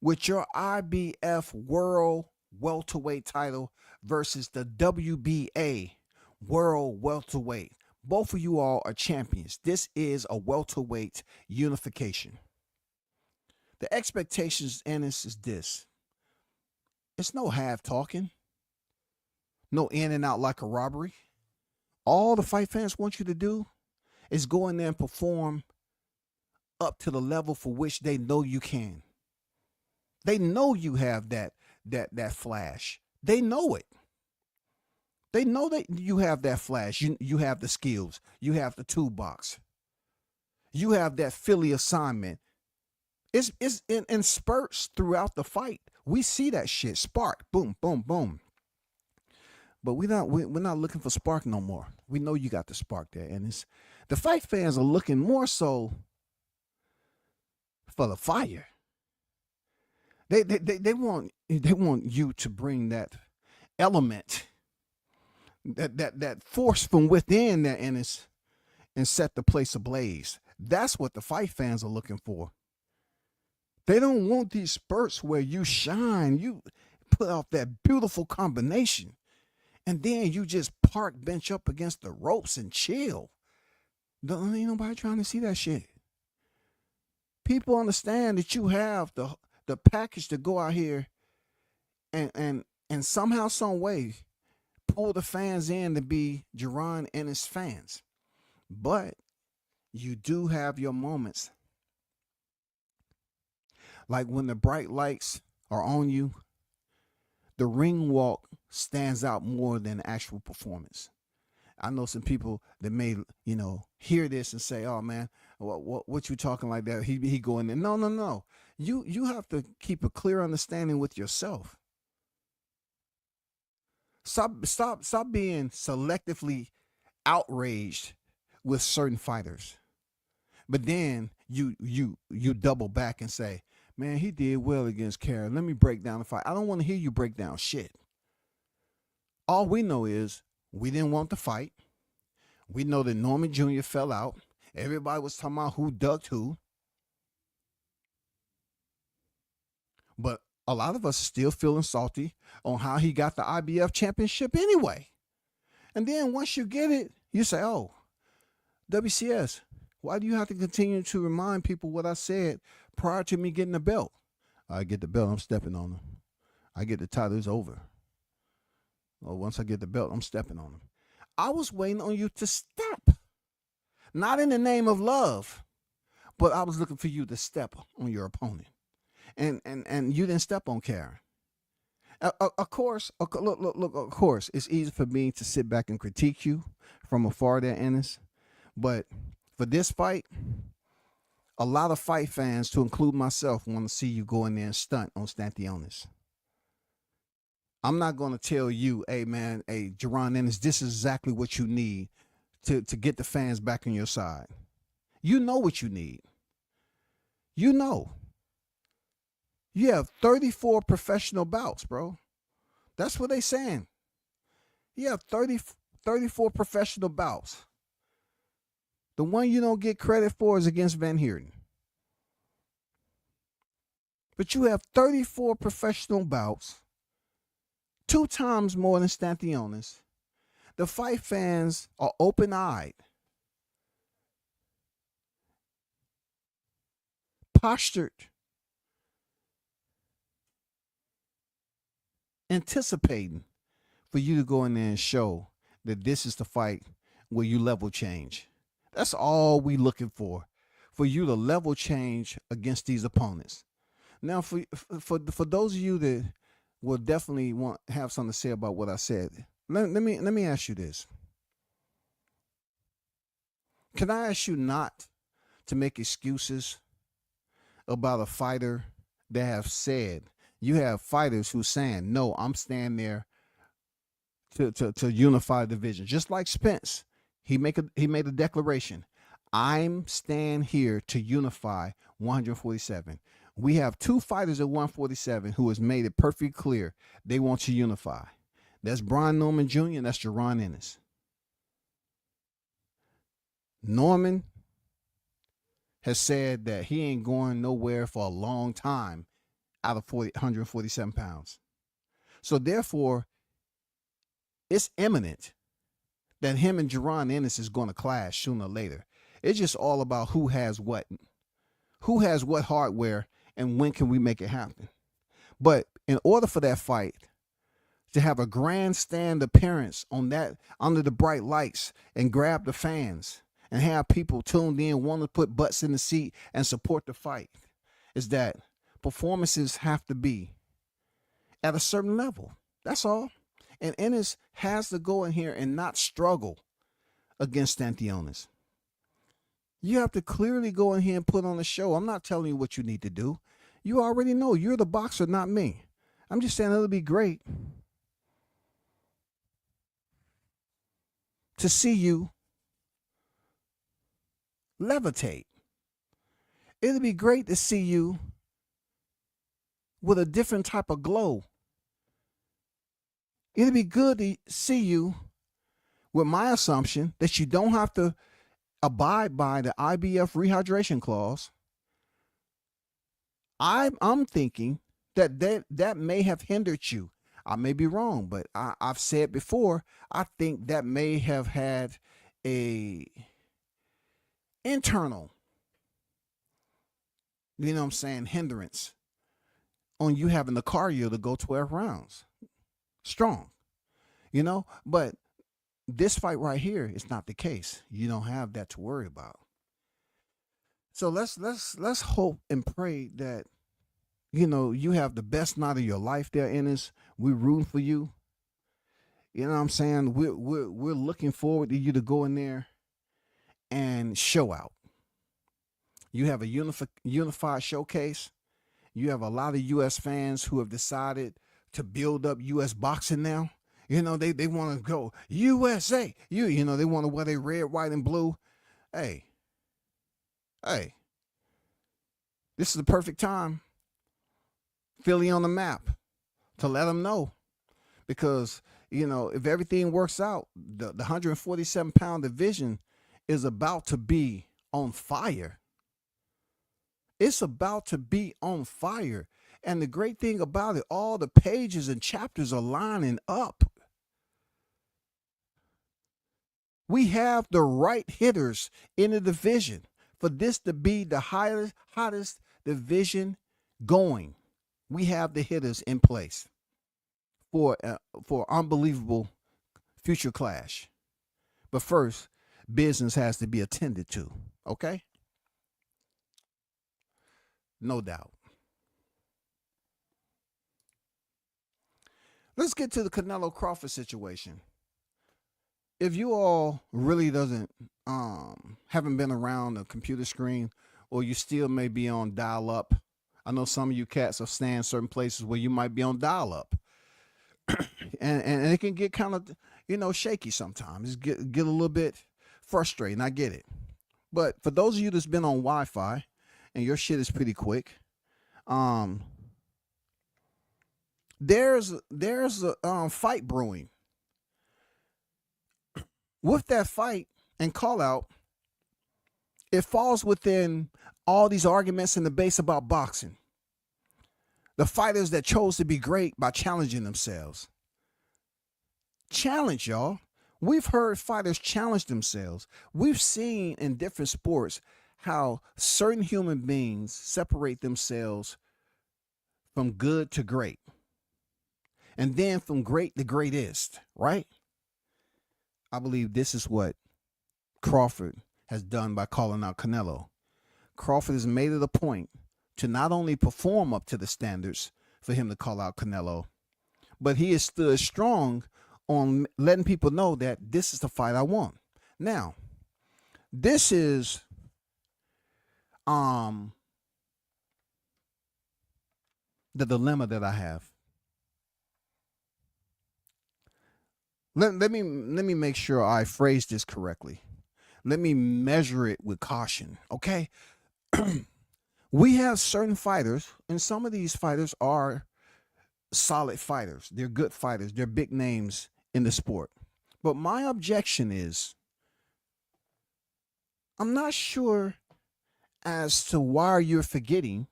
with your IBF World Welterweight title versus the WBA World Welterweight. Both of you all are champions. This is a welterweight unification. The expectations, Ennis, is this. It's no half talking. No in and out like a robbery. All the fight fans want you to do is go in there and perform up to the level for which they know you can. They know you have that flash. They know it. They know that you have that flash. You have the skills. You have the toolbox. You have that Philly assignment. It's in spurts throughout the fight. We see that shit. Spark. Boom, boom, boom. But we're not looking for spark no more. We know you got the spark there. And the fight fans are looking more so for the fire. They want you to bring that element, that force from within that Ennis, and set the place ablaze. That's what the fight fans are looking for. They don't want these spurts where you shine, you put out that beautiful combination, and then you just park bench up against the ropes and chill. Ain't nobody trying to see that shit. People understand that you have the package to go out here and somehow, some way, pull the fans in to be Jaron Ennis fans. But you do have your moments. Like when the bright lights are on you, the ring walk stands out more than actual performance. I know some people that may, hear this and say, "Oh man, what you talking like that?" He going there. No. You have to keep a clear understanding with yourself. Stop being selectively outraged with certain fighters. But then you double back and say, "Man, he did well against Karen. Let me break down the fight." I don't want to hear you break down shit. All we know is we didn't want the fight. We know that Norman Jr. fell out. Everybody was talking about who ducked who. But a lot of us still feeling salty on how he got the IBF championship anyway. And then once you get it, you say, "Oh, WCS, why do you have to continue to remind people what I said prior to me getting the belt?" I get the belt, I'm stepping on them. I get the title, it's over. Well, once I get the belt, I'm stepping on them. I was waiting on you to step. Not in the name of love, but I was looking for you to step on your opponent. And you didn't step on Karen. Of course, look, of course, it's easy for me to sit back and critique you from afar there, Ennis. But for this fight, a lot of fight fans, to include myself, want to see you go in there and stunt on Stanthionis. I'm not going to tell you, "Hey, man, hey, Jaron Ennis, this is exactly what you need to get the fans back on your side." You know what you need. You know. You have 34 professional bouts, bro. That's what they saying. You have 34 professional bouts. The one you don't get credit for is against Van Heerden. But you have 34 professional bouts, 2 times more than Stanthionis. The fight fans are open-eyed, postured, anticipating for you to go in there and show that this is the fight where you level change. That's all we looking for you to level change against these opponents. Now, for those of you that will definitely have something to say about what I said, let me ask you this. Can I ask you not to make excuses about a fighter that have said, you have fighters who saying, no, I'm staying there to unify the division. Just like Spence, he made a declaration. I'm staying here to unify 147. We have 2 fighters at 147 who has made it perfectly clear they want to unify. That's Brian Norman Jr. and that's Jaron Ennis. Norman has said that he ain't going nowhere for a long time out of 147 pounds. So therefore, it's imminent that him and Jaron Ennis is going to clash sooner or later. It's just all about who has what hardware and when can we make it happen. But in order for that fight to have a grandstand appearance on that under the bright lights and grab the fans and have people tuned in, want to put butts in the seat and support the fight, is that performances have to be at a certain level. That's all. And Ennis has to go in here and not struggle against Stanthionis. You have to clearly go in here and put on a show. I'm not telling you what you need to do. You already know. You're the boxer, not me. I'm just saying it'll be great to see you levitate. It'll be great to see you with a different type of glow. It'll be good to see you with my assumption that you don't have to abide by the IBF rehydration clause. I'm thinking that may have hindered you. I may be wrong, but I've said before, I think that may have had a internal, hindrance on you having the cardio to go 12 rounds strong, but this fight right here is not the case. You don't have that to worry about. So let's hope and pray that you have the best night of your life there, Ennis. We're rooting for you. You know what I'm saying? We're looking forward to you to go in there and show out. You have a unified showcase. You have a lot of U.S. fans who have decided to build up U.S. boxing now. They want to go USA. They want to wear their red, white, and blue. Hey, this is the perfect time. Philly on the map to let them know, because if everything works out, the 147-pound division is about to be on fire. It's about to be on fire. And the great thing about it, all the pages and chapters are lining up. We have the right hitters in the division for this to be the hottest division going. We have the hitters in place for unbelievable future clash. But first, business has to be attended to, okay? No doubt. Let's get to the Canelo Crawford situation. If you all really haven't been around a computer screen, or you still may be on dial-up, I know some of you cats are staying certain places where you might be on dial-up, and it can get kind of shaky sometimes. Get a little bit frustrating. I get it, but for those of you that's been on Wi-Fi and your shit is pretty quick, there's a fight brewing. With that fight and call out, it falls within all these arguments and debates about boxing. The fighters that chose to be great by challenging themselves. Challenge, y'all. We've heard fighters challenge themselves. We've seen in different sports how certain human beings separate themselves from good to great. And then from great to greatest, right? I believe this is what Crawford has done by calling out Canelo. Crawford has made it a point to not only perform up to the standards for him to call out Canelo, but he has stood strong on letting people know that this is the fight I want. Now, this is the dilemma that I have. Let me make sure I phrase this correctly. Let me measure it with caution, okay? We have certain fighters, and some of these fighters are solid fighters. They're good fighters. They're big names in the sport. But my objection is, I'm not sure as to why you're forgetting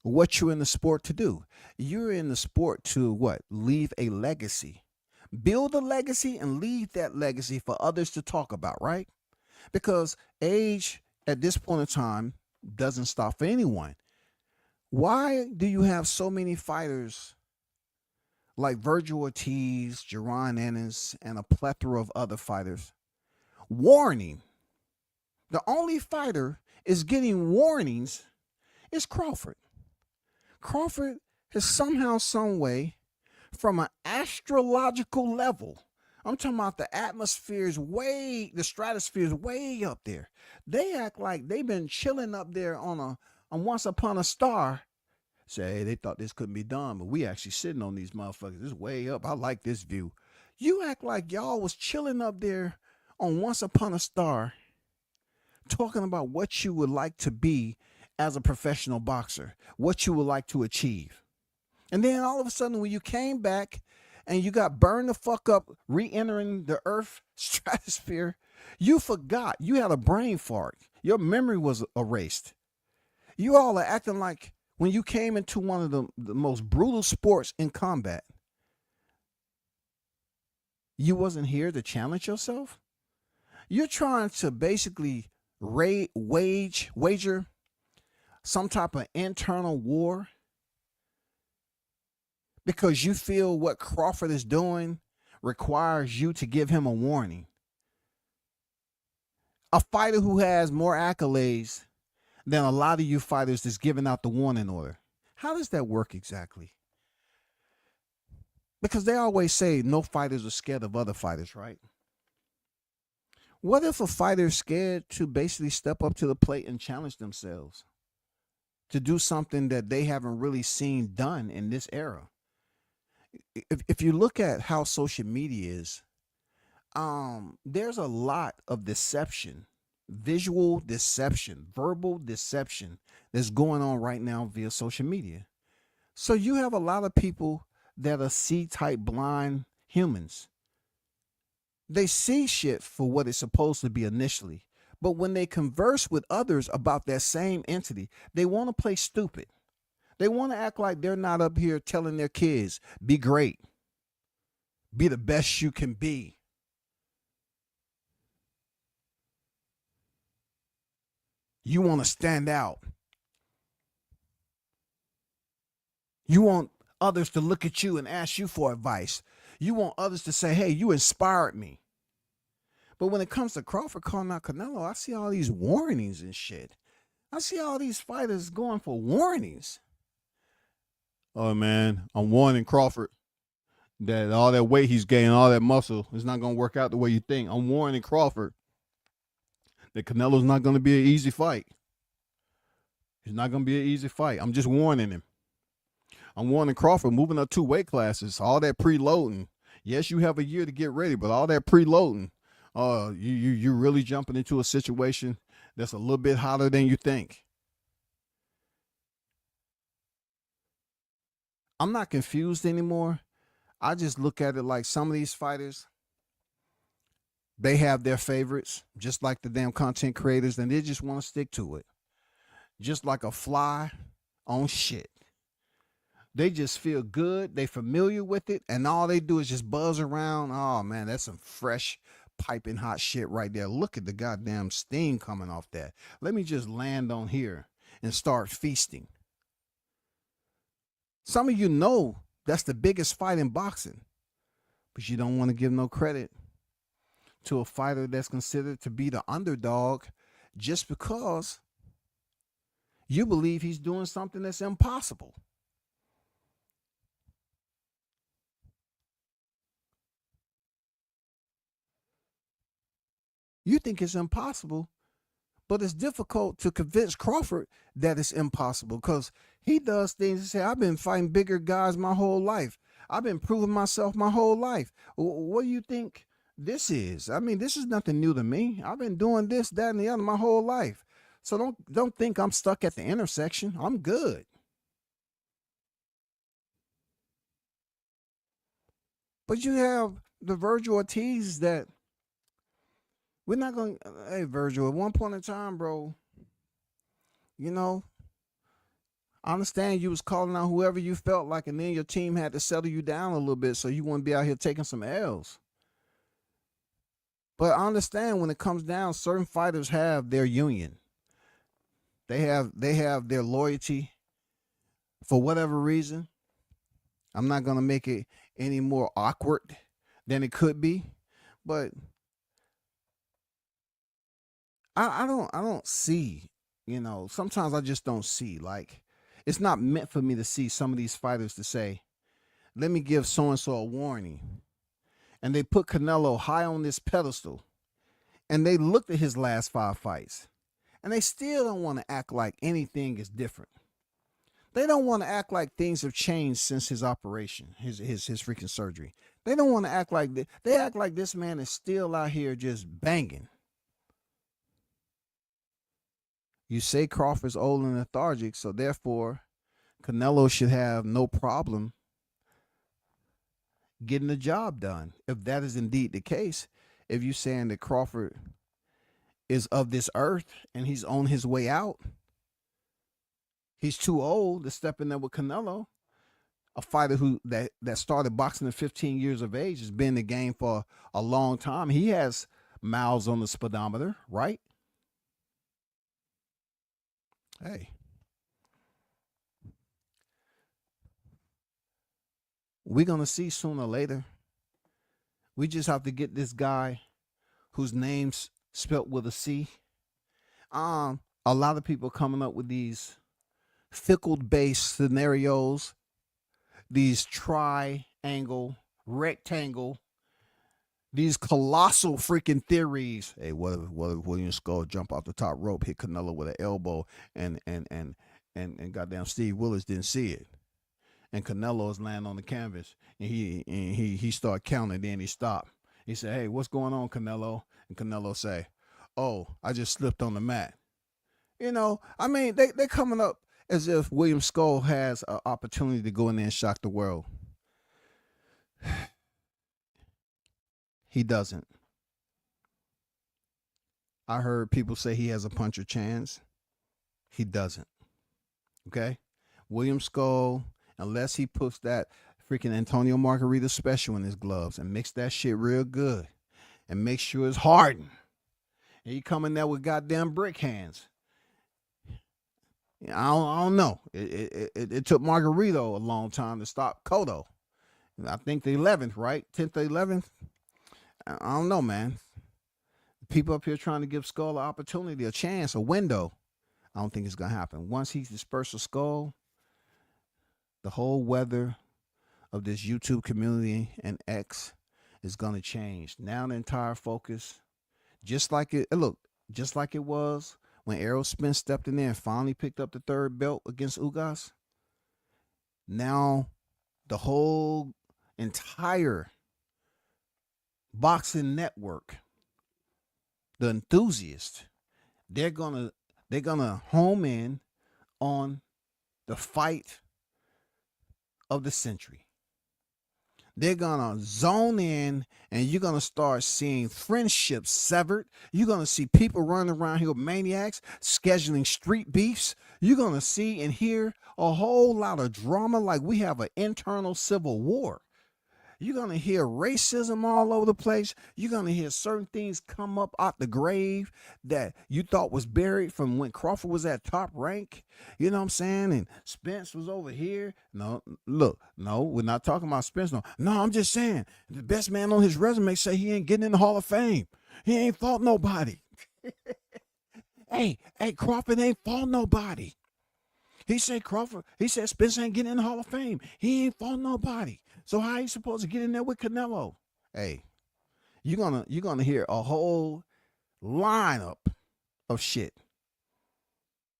what you're in the sport to do. You're in the sport to what? Leave a legacy. Build a legacy and leave that legacy for others to talk about, right? Because age at this point in time doesn't stop for anyone. Why do you have so many fighters like Virgil Ortiz, Jerron Ennis, and a plethora of other fighters warning? The only fighter is getting warnings is Crawford. Crawford has somehow, some way, from an astrological level, I'm talking about the stratosphere is way up there. They act like they've been chilling up there on Once Upon a Star. Say, hey, they thought this couldn't be done, but we actually sitting on these motherfuckers. This is way up. I like this view. You act like y'all was chilling up there on Once Upon a Star, talking about what you would like to be as a professional boxer, what you would like to achieve. And then all of a sudden, when you came back and you got burned the fuck up, re-entering the Earth stratosphere, you forgot. You had a brain fart. Your memory was erased. You all are acting like when you came into one of the most brutal sports in combat, you wasn't here to challenge yourself. You're trying to basically wager some type of internal war because you feel what Crawford is doing requires you to give him a warning. A fighter who has more accolades than a lot of you fighters that's giving out the warning order. How does that work exactly? Because they always say no fighters are scared of other fighters, right? What if a fighter is scared to basically step up to the plate and challenge themselves to do something that they haven't really seen done in this era? If you look at how social media is, there's a lot of deception, visual deception, verbal deception that's going on right now via social media. So you have a lot of people that are C-type blind humans. They see shit for what it's supposed to be initially, but when they converse with others about that same entity, they want to play stupid. They want to act like they're not up here telling their kids, be great, be the best you can be. You want to stand out. You want others to look at you and ask you for advice. You want others to say, hey, you inspired me. But when it comes to Crawford calling out Canelo, I see all these warnings and shit. I see all these fighters going for warnings. Oh, man, I'm warning Crawford that all that weight he's gaining, all that muscle, is not going to work out the way you think. I'm warning Crawford that Canelo's not going to be an easy fight. It's not going to be an easy fight. I'm just warning him. I'm warning Crawford moving up 2 weight classes, all that preloading. Yes, you have a year to get ready, but all that preloading, you're really jumping into a situation that's a little bit hotter than you think. I'm not confused anymore. I just look at it like some of these fighters, they have their favorites, just like the damn content creators, and they just want to stick to it. Just like a fly on shit. They just feel good. They familiar with it, and all they do is just buzz around. Oh man, that's some fresh, piping hot shit right there. Look at the goddamn steam coming off that. Let me just land on here and start feasting. Some of you know that's the biggest fight in boxing, but you don't want to give no credit to a fighter that's considered to be the underdog just because you believe he's doing something that's impossible. You think it's impossible, but it's difficult to convince Crawford that it's impossible because he does things and say, I've been fighting bigger guys my whole life. I've been proving myself my whole life. What do you think this is? I mean, this is nothing new to me. I've been doing this, that, and the other my whole life. So don't think I'm stuck at the intersection. I'm good. But you have the Virgil Ortiz that we're not going to, hey, Virgil, at one point in time, bro, you know, I understand you was calling out whoever you felt like, and then your team had to settle you down a little bit so you wouldn't be out here taking some L's. But I understand when it comes down, certain fighters have their union. They have their loyalty for whatever reason. I'm not going to make it any more awkward than it could be, but I don't see, you know, sometimes I just don't see, like, it's not meant for me to see some of these fighters to say, let me give so-and-so a warning. And they put Canelo high on this pedestal, and they looked at his last 5 fights, and they still don't want to act like anything is different. They don't want to act like things have changed since his operation, his freaking surgery. They don't want to act like that. They act like this man is still out here just banging. You say Crawford's old and lethargic, so therefore Canelo should have no problem getting the job done. If that is indeed the case, if you're saying that Crawford is of this earth and he's on his way out, he's too old to step in there with Canelo, a fighter who that started boxing at 15 years of age, has been in the game for a long time. He has miles on the speedometer, right? Hey, we're going to see sooner or later. We just have to get this guy whose name's spelt with a C. A lot of people coming up with these fickle-based scenarios, these triangle, rectangle, these colossal freaking theories. Hey, what if William Skull jump off the top rope, hit Canelo with an elbow, and goddamn Steve Willis didn't see it, and Canelo's laying on the canvas, and he started counting, then he stopped. He said, "Hey, what's going on, Canelo?" And Canelo say, "Oh, I just slipped on the mat." You know, I mean, they're coming up as if William Skull has an opportunity to go in there and shock the world. He doesn't. I heard people say he has a puncher chance. He doesn't. Okay? William Skull, unless he puts that freaking Antonio Margarita special in his gloves and mix that shit real good and make sure it's hardened, and he come in there with goddamn brick hands. I don't know. It took Margarito a long time to stop Cotto. I think the 11th, right? 10th or 11th? I don't know, man. People up here trying to give Skull an opportunity, a chance, a window. I don't think it's going to happen. Once he disperses Skull, the whole weather of this YouTube community and X is going to change. Now the entire focus, just like it was when Errol Spence stepped in there and finally picked up the 3rd belt against Ugas. Now the whole entire boxing network, the enthusiasts, they're gonna home in on the fight of the century. They're going to zone in, and you're going to start seeing friendships severed. You're going to see people running around here with maniacs, scheduling street beefs. You're going to see and hear a whole lot of drama like we have an internal civil war. You're going to hear racism all over the place. You're going to hear certain things come up out the grave that you thought was buried from when Crawford was at top rank. You know what I'm saying? And Spence was over here. No, look, no, we're not talking about Spence. No, I'm just saying the best man on his resume say he ain't getting in the Hall of Fame. He ain't fought nobody. Hey, Crawford ain't fought nobody. He said Spence ain't getting in the Hall of Fame. He ain't fought nobody. So how you supposed to get in there with Canelo? Hey, you're gonna hear a whole lineup of shit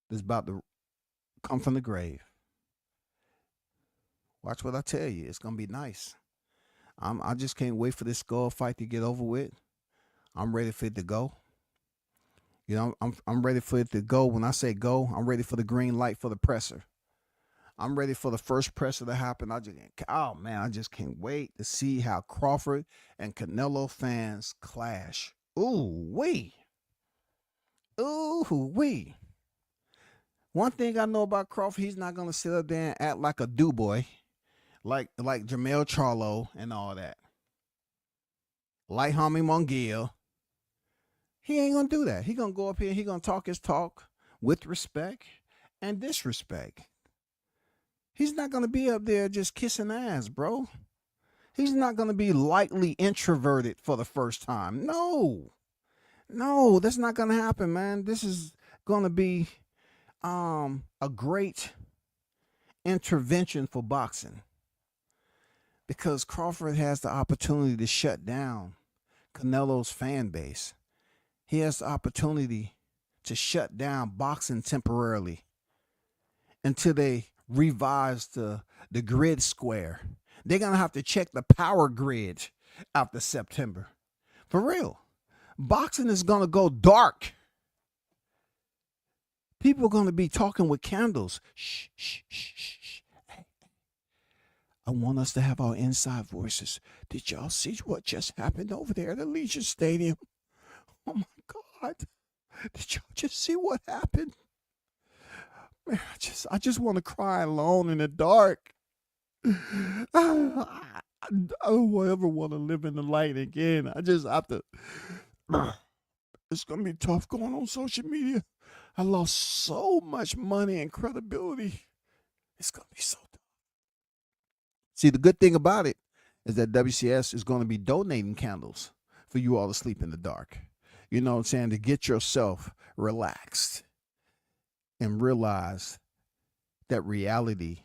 that's about to come from the grave. Watch what I tell you. It's gonna be nice. I just can't wait for this skull fight to get over with. I'm ready for it to go. You know, I'm ready for it to go. When I say go, I'm ready for the green light for the presser. I'm ready for the first presser to happen. I just can't wait to see how Crawford and Canelo fans clash. Ooh-wee. Ooh-wee. One thing I know about Crawford, he's not going to sit up there and act like a do-boy, like Jermell Charlo and all that. Like Homie Mongiel. He ain't going to do that. He going to go up here, he going to talk his talk with respect and disrespect. He's not going to be up there just kissing ass, bro. He's not going to be lightly introverted for the first time. No, that's not going to happen, man. This is going to be a great intervention for boxing because Crawford has the opportunity to shut down Canelo's fan base. He has the opportunity to shut down boxing temporarily until they revise the grid square. They're going to have to check the power grid after September. For real. Boxing is going to go dark. People are going to be talking with candles. Shh. Hey. I want us to have our inside voices. Did y'all see what just happened over there at Allegiant Stadium? Oh my God. Did y'all just see what happened? Man, I just want to cry alone in the dark. I don't ever want to live in the light again. I just have to. It's going to be tough going on social media. I lost so much money and credibility. It's going to be so tough. See, the good thing about it is that WCS is going to be donating candles for you all to sleep in the dark. You know what I'm saying? To get yourself relaxed and realize that reality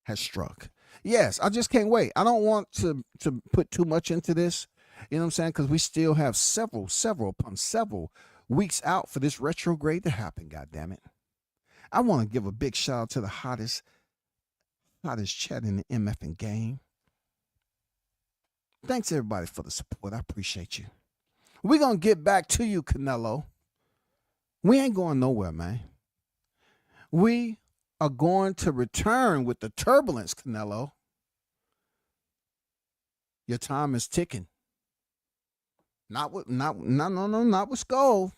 has struck. Yes, I just can't wait. I don't want to put too much into this, you know what I'm saying? Because we still have several weeks out for this retrograde to happen, goddammit. I want to give a big shout out to the hottest chat in the MFing game. Thanks everybody for the support. I appreciate you. We're going to get back to you, Canelo. We ain't going nowhere, man. We are going to return with the turbulence, Canelo. Your time is ticking. Not with Skull,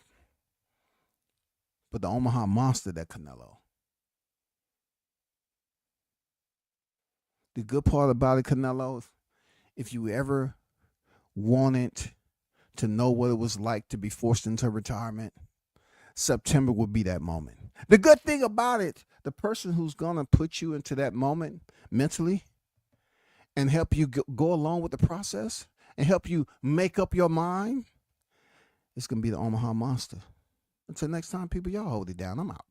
but the Omaha Monster, that Canelo. The good part about it, Canelo, if you ever wanted to know what it was like to be forced into retirement, September would be that moment. The good thing about it, the person who's going to put you into that moment mentally and help you go along with the process and help you make up your mind, it's going to be the Omaha Monster. Until next time, people, y'all hold it down. I'm out.